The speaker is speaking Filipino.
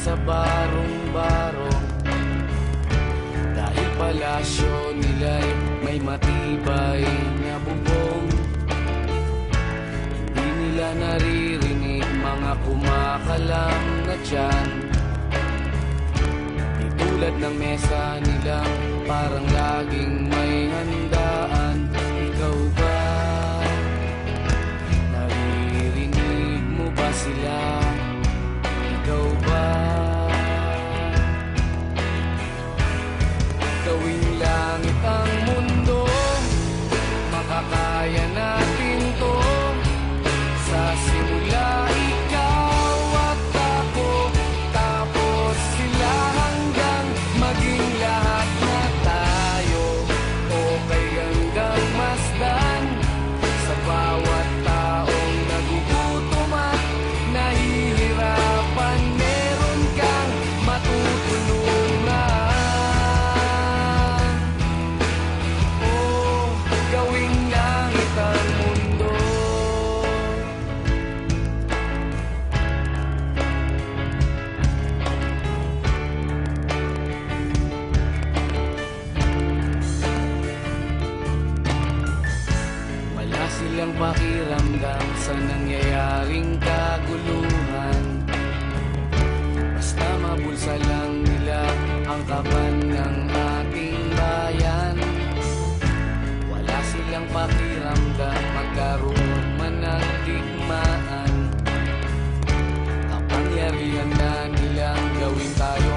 sa barong-barong. Dahil palasyo nila'y may matibay na bubong. Hindi nila naririnig mga kumakalam na tiyan. Di tulad ng mesa nilang parang laging may handaan. Ikaw ba? Naririnig mo ba sila? Ikaw ba? Gawing langit ang mundo, makakaya natin to. Sa simula ikaw at ako, tapos sila hanggang maging lahat na tayo. Okay hanggang masdan sa bawat taong nagugutom at nahihirapan. Meron kang matutulungan. Oh, gawing langit ang mundo. Wala silang pakiramdam sa nangyayaring kaguluhan. Basta mabulsa lang nila ang kaban ng ating bayan. Wala silang pakiramdam magkaroon man ng digmaan. Kapangyarihan na nilang gawin tayo